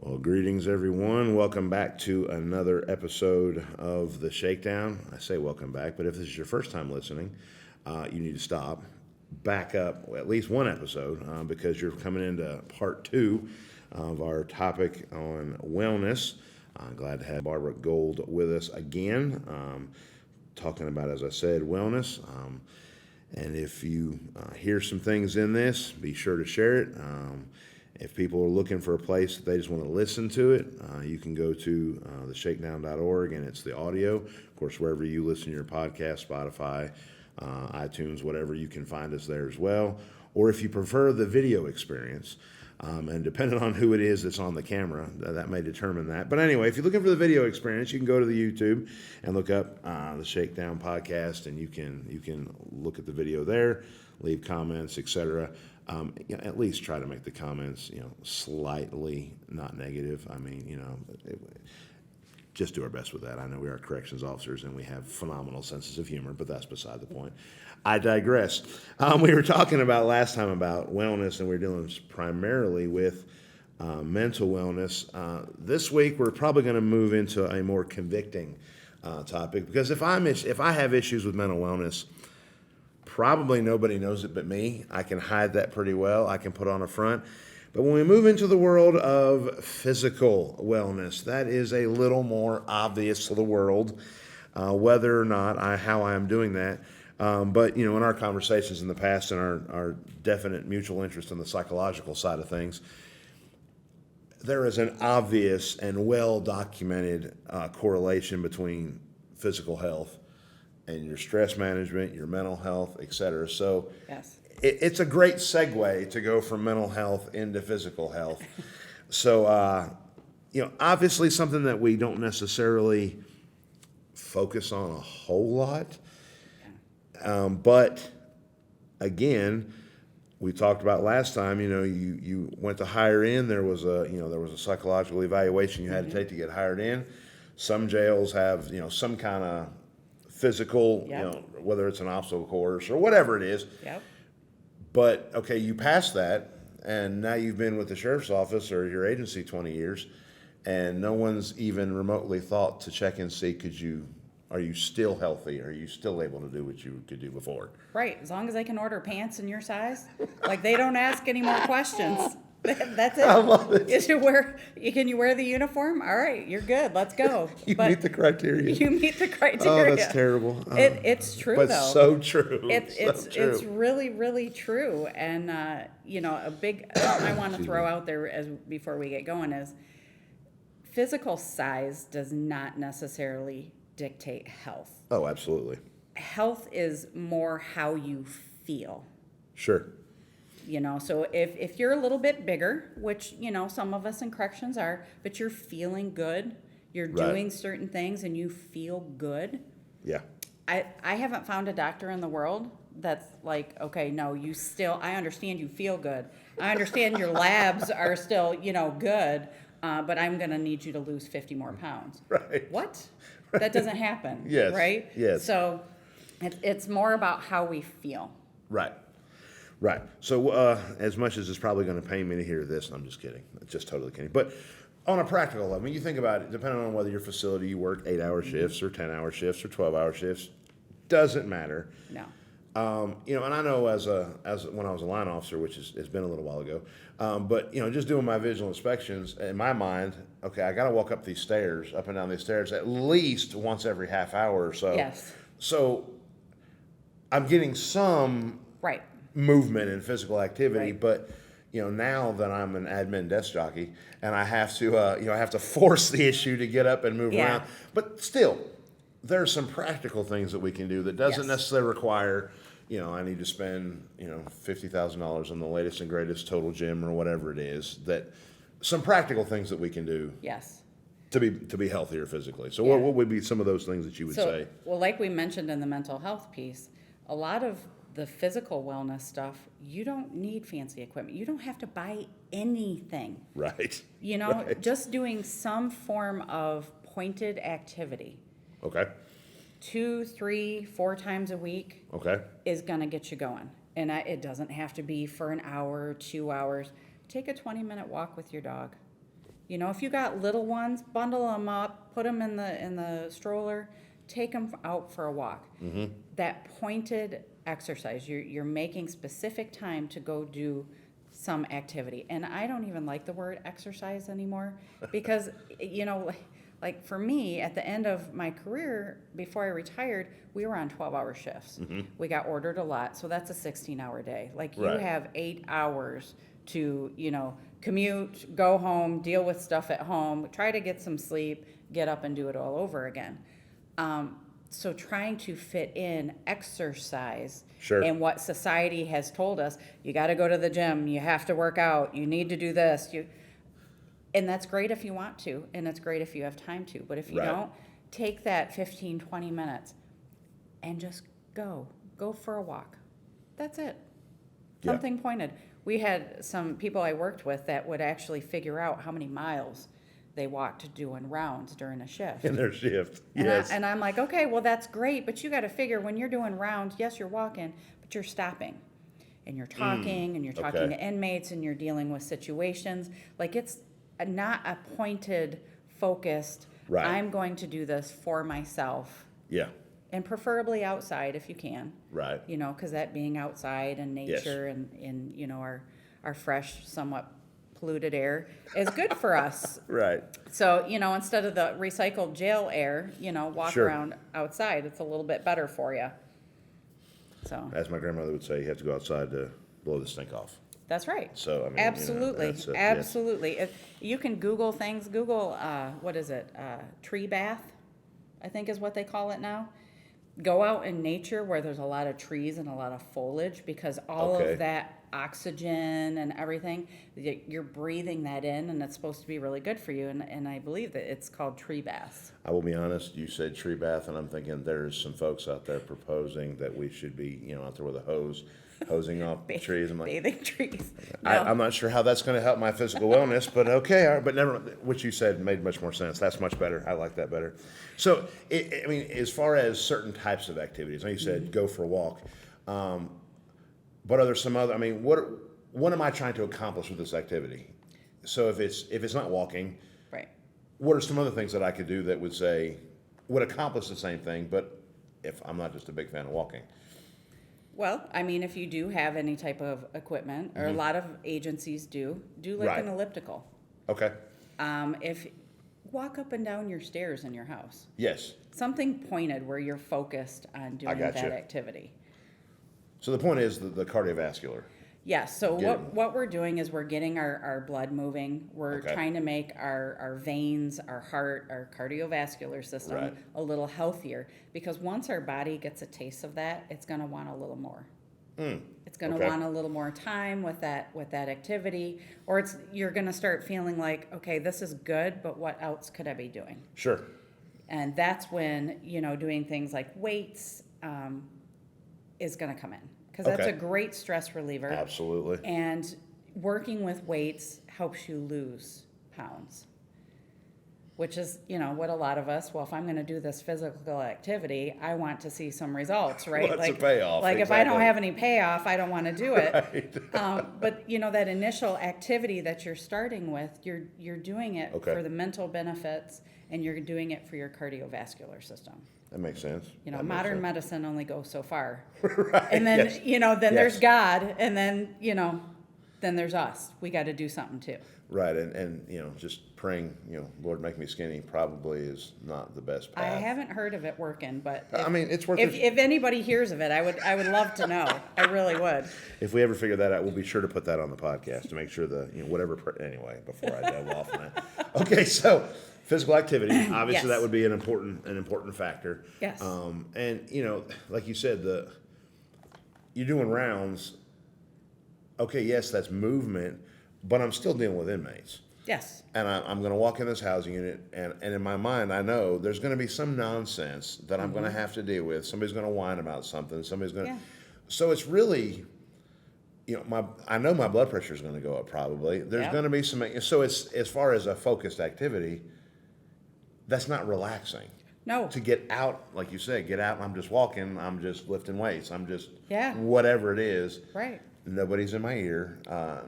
Well, greetings, everyone. Welcome back to another episode of the Shakedown. I say welcome back, but if this is your first time listening, you need to stop, back up at least one episode because you're coming into part two of our topic on wellness. I'm glad to have Barbara Gould with us again, talking about, as I said, wellness. And if you hear some things in this, be sure to share it. If people are looking for a place that they just want to listen to it, you can go to the shakedown.org, and it's the audio. Of course, wherever you listen to your podcast, Spotify, iTunes, whatever, you can find us there as well. Or if you prefer the video experience, and depending on who it is that's on the camera, that may determine that. But anyway, if you're looking for the video experience, you can go to the YouTube and look up the Shakedown podcast, and you can look at the video there, leave comments, etc. At least try to make the comments, slightly not negative. I mean, just do our best with that. I know we are corrections officers and we have phenomenal senses of humor, but that's beside the point. I digress. We were talking about last time about wellness, and we're dealing primarily with mental wellness. This week, we're probably going to move into a more convicting topic, because if I have issues with mental wellness, probably nobody knows it but me. I can hide that pretty well. I can put on a front. But when we move into the world of physical wellness, that is a little more obvious to the world, whether or not how I am doing that. But, in our conversations in the past and our definite mutual interest in the psychological side of things, there is an obvious and well-documented correlation between physical health and your stress management, your mental health, et cetera. So yes. It's a great segue to go from mental health into physical health. So, obviously something that we don't necessarily focus on a whole lot. But again, we talked about last time, you went to hire in, there was a psychological evaluation you had to take to get hired in. Some jails have, some kind of physical, Yep. Whether it's an obstacle course or whatever it is. Yep. But, okay, you passed that, and now you've been with the sheriff's office or your agency 20 years, and no one's even remotely thought to check and see, are you still healthy? Are you still able to do what you could do before? Right. As long as they can order pants in your size, like they don't ask any more questions. That's it. I love it. Can you wear the uniform? All right, you're good. Let's go. You meet the criteria. You meet the criteria. Oh, that's terrible. It's true, but though. So true. It's really, really true. And a big I want to throw out there before we get going is physical size does not necessarily dictate health. Oh, absolutely. Health is more how you feel. Sure. So if you're a little bit bigger, which, some of us in corrections are, but you're feeling good, you're doing certain things and you feel good. Yeah. I haven't found a doctor in the world that's like, okay, no, I understand you feel good. I understand your labs are still, good, but I'm going to need you to lose 50 more pounds. Right. What? Right. That doesn't happen. Yes. Right? Yes. So it's more about how we feel. Right. Right. So as much as it's probably going to pain me to hear this, I'm just kidding. Just totally kidding. But on a practical level, you think about it, depending on whether your facility, you work 8-hour shifts or 10-hour shifts or 12-hour shifts, doesn't matter. No. And I know as when I was a line officer, which has been a little while ago, but just doing my visual inspections, in my mind, okay, I got to walk up and down these stairs at least once every half hour or so. Yes. So I'm getting some Right. movement and physical activity, Right. but now that I'm an admin desk jockey and I have to I have to force the issue to get up and move around, but still there are some practical things that we can do that doesn't necessarily require I need to spend $50,000 on the latest and greatest total gym or whatever it is. That some practical things that we can do Yes. to be healthier physically. So what would be some of those things that you would say? Well, like we mentioned in the mental health piece, a lot of the physical wellness stuff, you don't need fancy equipment. You don't have to buy anything. Right. Right. Just doing some form of pointed activity. Okay. 2, 3, 4 times a week. Okay. Is going to get you going. And it doesn't have to be for an hour, 2 hours. Take a 20-minute walk with your dog. You know, if you got little ones, bundle them up, put them in the stroller, take them out for a walk. That pointed exercise, you're making specific time to go do some activity. And I don't even like the word exercise anymore because, you know, like for me, at the end of my career, before I retired, we were on 12-hour shifts. We got ordered a lot, so that's a 16-hour day. Like, you Right. have 8 hours to, you know, commute, go home, deal with stuff at home, try to get some sleep, get up and do it all over again. So trying to fit in exercise Sure. and what society has told us, you got to go to the gym, you have to work out, you need to do this, and that's great if you want to, and it's great if you have time to. But if you Right. don't, take that 15, 20 minutes and just go for a walk. That's it. Yeah. Something pointed. We had some people I worked with that would actually figure out how many miles they walked doing rounds during a shift. In their shift. And, Yes. and I'm like, okay, well, that's great, but you got to figure when you're doing rounds, yes, you're walking, but you're stopping. And you're talking, and you're talking okay. to inmates, and you're dealing with situations. Like, it's not a pointed, focused, Right. I'm going to do this for myself, Yeah. and preferably outside if you can. Right. You know, because that being outside and nature and you know, our fresh, somewhat polluted air is good for us. Right. So, you know, instead of the recycled jail air, you know, walk Sure. around outside. It's a little bit better for you. So, As my grandmother would say, you have to go outside to blow the stink off. that's right. So, I mean, Absolutely. that's yes. Absolutely. If you can Google things, Google, what is it? Tree bath, I think is what they call it now. Go out in nature where there's a lot of trees and a lot of foliage, because all Okay. of that oxygen and everything, you're breathing that in, and it's supposed to be really good for you. And I believe that it's called tree baths. I will be honest, you said tree bath, and I'm thinking there's some folks out there proposing that we should be, out there with a hose, hosing off trees. I'm like, Bathing trees. No. I'm not sure how that's going to help my physical wellness, but okay. All right, but never. What you said made much more sense. That's much better. I like that better. So, I mean, as far as certain types of activities, I know you said go for a walk, but are there some other? I mean, what am I trying to accomplish with this activity? So, if it's not walking, Right. what are some other things that I could do that would accomplish the same thing? But if I'm not just a big fan of walking. Well, I mean, if you do have any type of equipment, or a lot of agencies do like Right. an elliptical. Okay. If walk up and down your stairs in your house, Yes. something pointed where you're focused on doing that gotcha. activity. So the point is the cardiovascular. Yes, so Get what we're doing is we're getting our blood moving. We're Okay. trying to make our veins, our heart, our cardiovascular system Right. a little healthier, because once our body gets a taste of that, it's going to want a little more. It's going to Okay. want a little more time with that activity, or you're going to start feeling like, okay, this is good, but what else could I be doing? Sure. And that's when, doing things like weights is going to come in, because that's Okay. a great stress reliever. Absolutely. And working with weights helps you lose pounds, which is, what a lot of us, well, if I'm going to do this physical activity, I want to see some results, right? What's the payoff? Like if I don't Exactly. have any payoff, I don't want to do it. Right. But, that initial activity that you're starting with, you're doing it Okay. for the mental benefits, and you're doing it for your cardiovascular system. That makes sense. That makes Modern sense. medicine only goes so far. Right. And then, Yes. then there's Yes. God, and then, then there's us. We got to do something too. Right. And just praying, Lord, make me skinny probably is not the best I path. haven't heard of it working, but I mean, it's worth if anybody hears of it, I would love to know. I really would. If we ever figure that out, we'll be sure to put that on the podcast to make sure anyway, before I delve off on that. Okay. So physical activity, obviously Yes. that would be an important factor. Yes. And like you said, you're doing rounds. Okay. Yes, that's movement, but I'm still dealing with inmates. Yes. And I'm going to walk in this housing unit, and in my mind, I know there's going to be some nonsense that I'm going to have to deal with. Somebody's going to whine about something. Somebody's going to. Yeah. So it's really, I know my blood pressure is going to go up probably. There's Yep. going to be some. So it's as far as a focused activity, that's not relaxing. No. To get out, like you said, get out. I'm just walking. I'm just lifting weights. I'm just Yeah. whatever it is. Right. nobody's in my ear,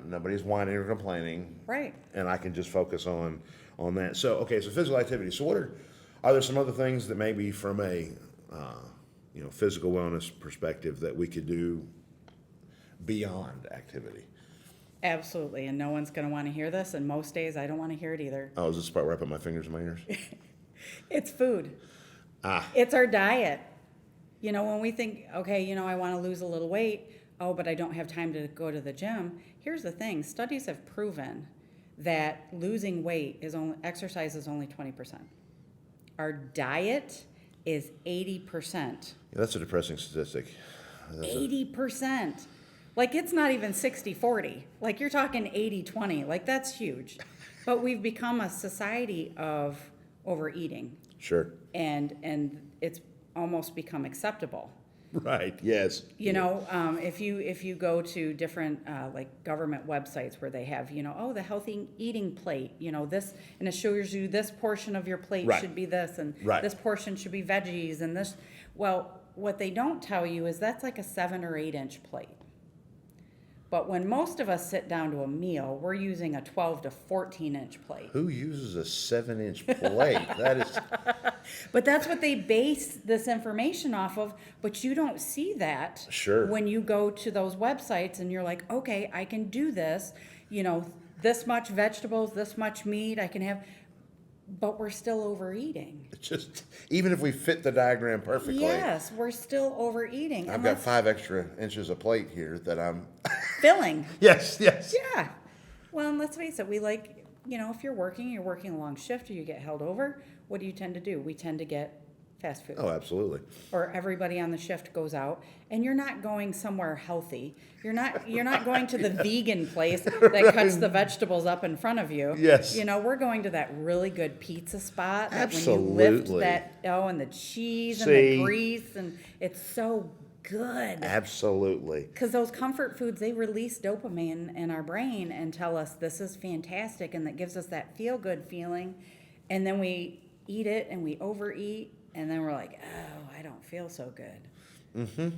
nobody's whining or complaining. Right. And I can just focus on that. So, okay, so physical activity. So are there some other things that maybe from a, physical wellness perspective that we could do beyond activity? Absolutely. And no one's going to want to hear this. And most days I don't want to hear it either. Oh, is this the part where I put my fingers in my ears? It's food. It's our diet. When we think, okay, I want to lose a little weight. Oh, but I don't have time to go to the gym. Here's the thing. Studies have proven that losing weight exercise is only 20%. Our diet is 80%. Yeah, that's a depressing statistic. 80%. Like, it's not even 60-40. Like, you're talking 80-20. Like, that's huge. But we've become a society of overeating. Sure. And it's almost become acceptable. Right. Yes. If you go to different like government websites where they have the healthy eating plate, this, and it shows you this portion of your plate Right. should be this, and Right. this portion should be veggies, and this. Well, what they don't tell you is that's like a 7 or 8 inch plate. But when most of us sit down to a meal, we're using a 12 to 14 inch plate. Who uses a 7-inch plate? That is. But that's what they base this information off of, but you don't see that Sure. when you go to those websites and you're like, okay, I can do this, this much vegetables, this much meat, I can have, but we're still overeating. Just even if we fit the diagram perfectly. Yes, we're still overeating. I've got 5 extra inches of plate here that I'm filling. Yes. Yeah. Well, and let's face it, we like, if you're working a long shift or you get held over, what do you tend to do? We tend to get fast food. Oh, absolutely. Or everybody on the shift goes out, and you're not going somewhere healthy. You're not going to the vegan place that cuts the vegetables up in front of you. Yes. We're going to that really good pizza spot. That Absolutely. when you lift that, and the cheese and the grease, and it's so good. Absolutely. Because those comfort foods, they release dopamine in our brain and tell us this is fantastic, and that gives us that feel-good feeling. And then we eat it, and we overeat, and then we're like, oh, I don't feel so good. Mm-hmm.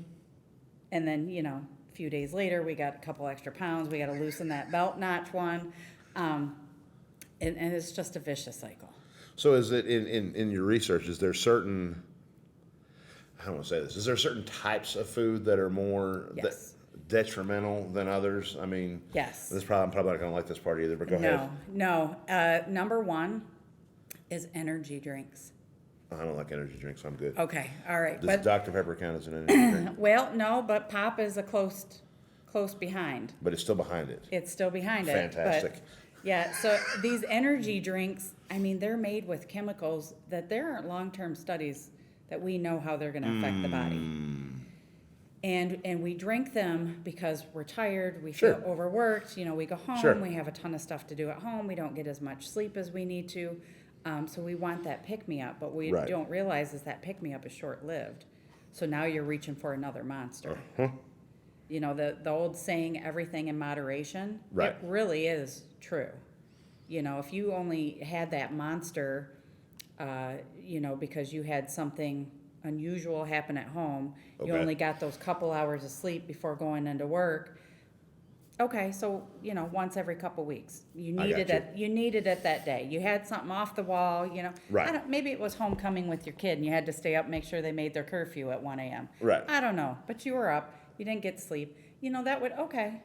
And then, a few days later, we got a couple extra pounds. We got to loosen that belt notch one. And it's just a vicious cycle. So is it in your research, is there certain, I don't want to say this, is there certain types of food that are more Yes. detrimental than others? I mean, Yes. I'm probably not going to like this part either, but go ahead. No. Number one is energy drinks. I don't like energy drinks. I'm good. Okay, all right. Does Dr. Pepper count as an energy drink? Well, no, but pop is a close behind. But it's still behind it. It's still behind it. Fantastic. But, yeah, so these energy drinks, they're made with chemicals that there aren't long-term studies that we know how they're going to affect the body. And we drink them because we're tired, we Sure. feel overworked, we go home, Sure. we have a ton of stuff to do at home, we don't get as much sleep as we need to. So we want that pick-me-up, but we Right. don't realize is that pick-me-up is short-lived. So now you're reaching for another monster. Uh-huh. The old saying, everything in moderation, Right. it really is true. If you only had that monster, because you had something unusual happen at home, you Okay. only got those couple hours of sleep before going into work. Okay, so once every couple weeks, you I needed got it. You needed it that day. You had something off the wall. Right. Maybe it was homecoming with your kid, and you had to stay up, make sure they made their curfew at 1 a.m. Right. I don't know, but you were up. You didn't get sleep. That would okay,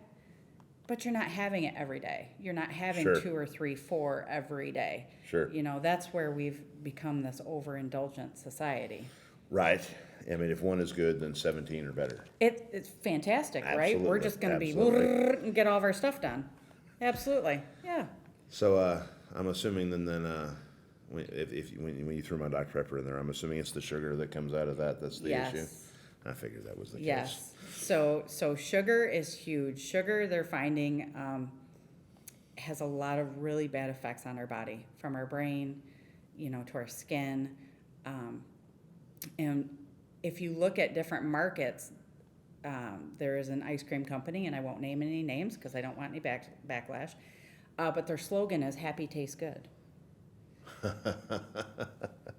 but you're not having it every day. You're not having Sure. 2 or 3, 4 every day. Sure. That's where we've become this overindulgent society. Right. I mean, if one is good, then 17 are better. It's fantastic, right? We're Absolutely, just going to be absolutely. and get all of our stuff done. Absolutely, yeah. So I'm assuming then when you threw my Dr. Pepper in there, I'm assuming it's the sugar that comes out of that that's the Yes. issue. I figured that was the case. Yes. So sugar is huge. Sugar, they're finding, has a lot of really bad effects on our body, from our brain, to our skin. And if you look at different markets, there is an ice cream company, and I won't name any names because I don't want any backlash, but their slogan is "Happy Tastes Good."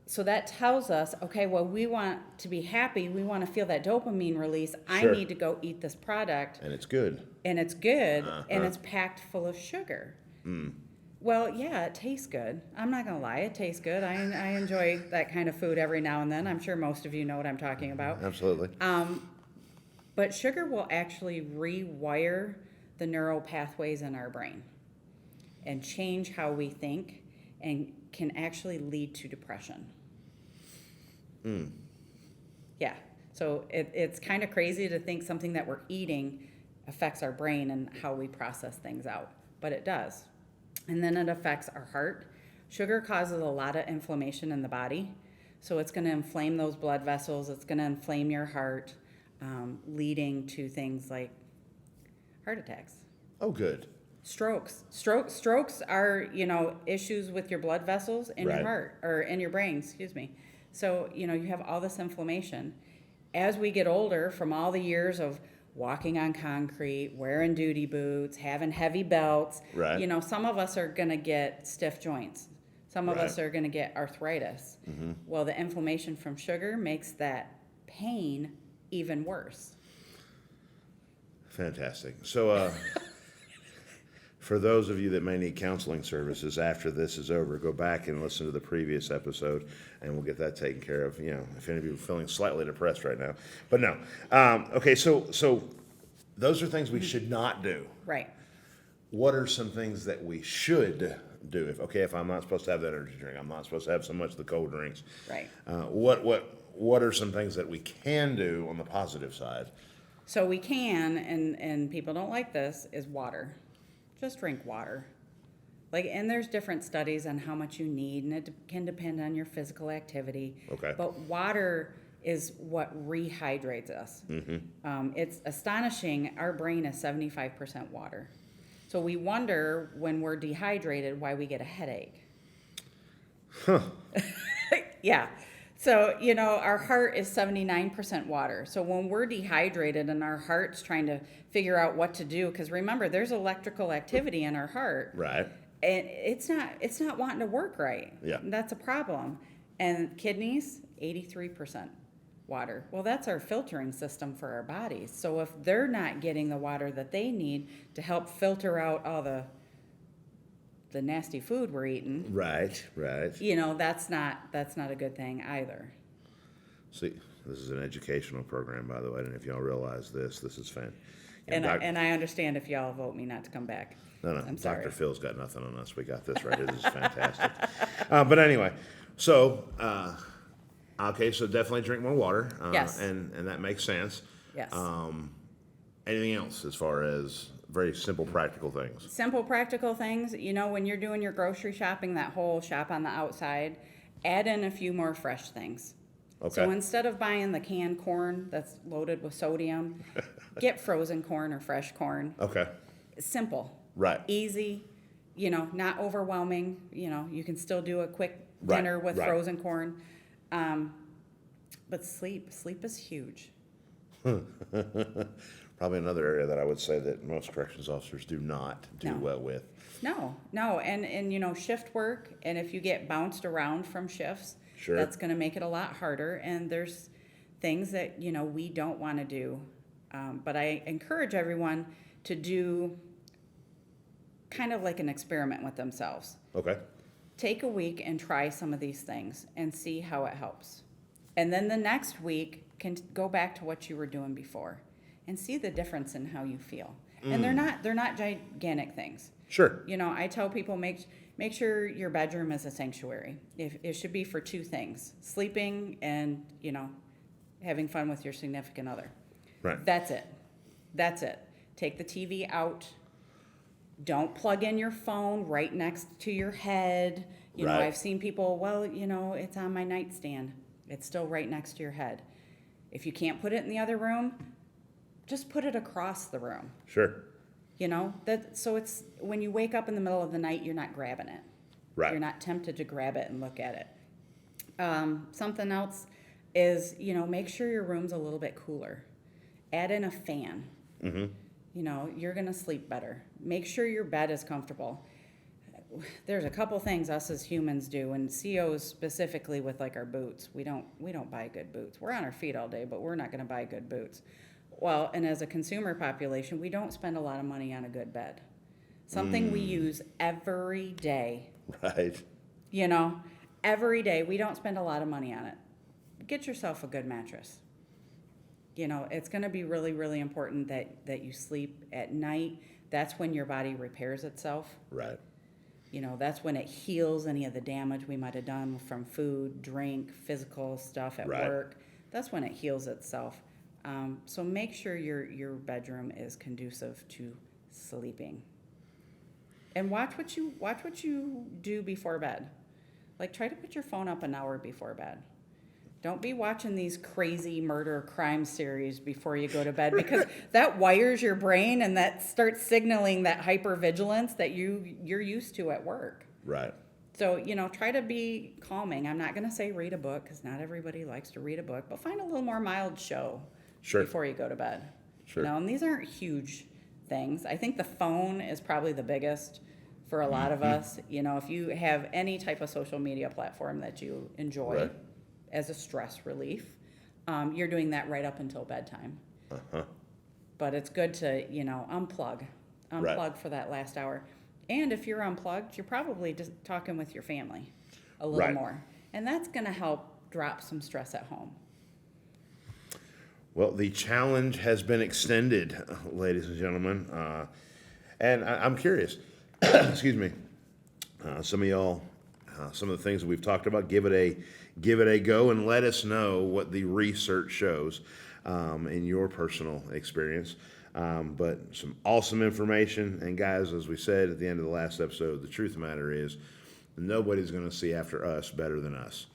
So that tells us, okay, well, we want to be happy. We want to feel that dopamine release. I Sure. need to go eat this product. And it's good. And it's good, Uh-huh. and it's packed full of sugar. Well, yeah, it tastes good. I'm not going to lie, it tastes good. I enjoy that kind of food every now and then. I'm sure most of you know what I'm talking about. Absolutely. But sugar will actually rewire the neural pathways in our brain and change how we think and can actually lead to depression. Yeah, so it's kind of crazy to think something that we're eating affects our brain and how we process things out, but it does. And then it affects our heart. Sugar causes a lot of inflammation in the body, so it's going to inflame those blood vessels. It's going to inflame your heart, leading to things like heart attacks. Oh, good. Strokes are, issues with your blood vessels in Right. your heart, or in your brain, excuse me. So, you have all this inflammation. As we get older, from all the years of walking on concrete, wearing duty boots, having heavy belts, Right. Some of us are going to get stiff joints. Some of us Right. are going to get arthritis. Well, the inflammation from sugar makes that pain even worse. Fantastic. So, for those of you that may need counseling services after this is over, go back and listen to the previous episode, and we'll get that taken care of. If any of you are feeling slightly depressed right now, but no. Okay, so those are things we should not do. Right. What are some things that we should do? If I'm not supposed to have that energy drink, I'm not supposed to have so much of the cold drinks. Right. What are some things that we can do on the positive side? So we can, and people don't like this, is water. Just drink water. And there's different studies on how much you need, and it can depend on your physical activity. Okay. But water is what rehydrates us. It's astonishing. Our brain is 75% water. So we wonder when we're dehydrated why we get a headache. Huh. Yeah. So, our heart is 79% water. So when we're dehydrated and our heart's trying to figure out what to do, because remember, there's electrical activity in our heart. Right. And it's not wanting to work right. Yeah. That's a problem. And kidneys, 83% water. Well, that's our filtering system for our bodies. So if they're not getting the water that they need to help filter out all the nasty food we're eating, Right. that's not a good thing either. See, this is an educational program, by the way, and if y'all realize this is fan. And I understand if y'all vote me not to come back. No, I'm sorry. Dr. Phil's got nothing on us. We got this right. This is fantastic. But anyway, so so definitely drink more water. Yes. And that makes sense. Yes. Anything else as far as very simple, practical things? Simple, practical things. When you're doing your grocery shopping, that whole shop on the outside, add in a few more fresh things. Okay. So instead of buying the canned corn that's loaded with sodium, get frozen corn or fresh corn. Okay. Simple. Right. Easy, not overwhelming. You can still do a quick Right, dinner with right. frozen corn. But sleep is huge. Probably another area that I would say that most corrections officers do not do No. well with. No, and shift work, and if you get bounced around from shifts, Sure. that's going to make it a lot harder. And there's things that we don't want to do, but I encourage everyone to do kind of like an experiment with themselves. Okay. Take a week and try some of these things and see how it helps, and then the next week can go back to what you were doing before, and see the difference in how you feel. And they're not gigantic things. Sure. I tell people make sure your bedroom is a sanctuary. It should be for two things: sleeping and having fun with your significant other. Right. That's it. Take the TV out. Don't plug in your phone right next to your head. Right. I've seen people, it's on my nightstand. It's still right next to your head. If you can't put it in the other room, just put it across the room. Sure. So it's when you wake up in the middle of the night, you're not grabbing it. Right. You're not tempted to grab it and look at it. Something else is, make sure your room's a little bit cooler. Add in a fan. Mm-hmm. You're going to sleep better. Make sure your bed is comfortable. there's a couple things us as humans do, and COs specifically with like our boots. We don't buy good boots. We're on our feet all day, but we're not going to buy good boots. Well, and as a consumer population, we don't spend a lot of money on a good bed. Something we use every day. Right. You know, every day. We don't spend a lot of money on it. Get yourself a good mattress. You know, it's going to be really, really important that you sleep at night. That's when your body repairs itself. Right. You know, that's when it heals any of the damage we might have done from food, drink, physical stuff at Right. work. That's when it heals itself. So make sure your bedroom is conducive to sleeping. And watch what you do before bed. Like, try to put your phone up an hour before bed. Don't be watching these crazy murder crime series before you go to bed, because that wires your brain and that starts signaling that hypervigilance that you're used to at work. Right. So, you know, try to be calming. I'm not going to say read a book, because not everybody likes to read a book, but find a little more mild show Sure. before you go to bed. Sure. You know, and these aren't huge things. I think the phone is probably the biggest for a lot of us. You know, if you have any type of social media platform that you enjoy Right. as a stress relief, you're doing that right up until bedtime. Uh-huh. But it's good to, you know, unplug Right. for that last hour. And if you're unplugged, you're probably just talking with your family a little Right. more. And that's going to help drop some stress at home. Well, the challenge has been extended, ladies and gentlemen. And I'm curious, excuse me, some of y'all, some of the things that we've talked about, give it a go and let us know what the research shows in your personal experience. But some awesome information. And guys, as we said at the end of the last episode, the truth of the matter is nobody's going to see after us better than us.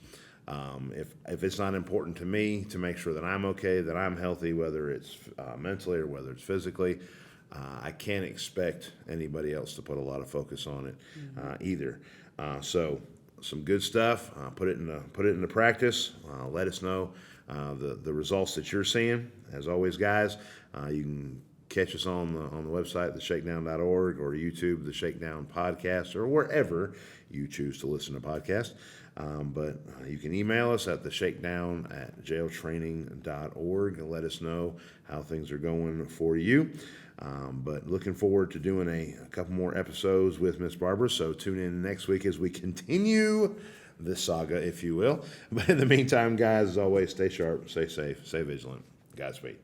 If it's not important to me to make sure that I'm okay, that I'm healthy, whether it's mentally or whether it's physically, I can't expect anybody else to put a lot of focus on it either. So some good stuff. Put it into practice. Let us know the results that you're seeing. As always, guys, you can catch us on the website, theshakedown.org, or YouTube, the Shakedown Podcast, or wherever you choose to listen to podcasts. But you can email us at theshakedown@jailtraining.org and let us know how things are going for you. But looking forward to doing a couple more episodes with Miss Barbara, so tune in next week as we continue this saga, if you will. But in the meantime, guys, as always, stay sharp, stay safe, stay vigilant. Godspeed.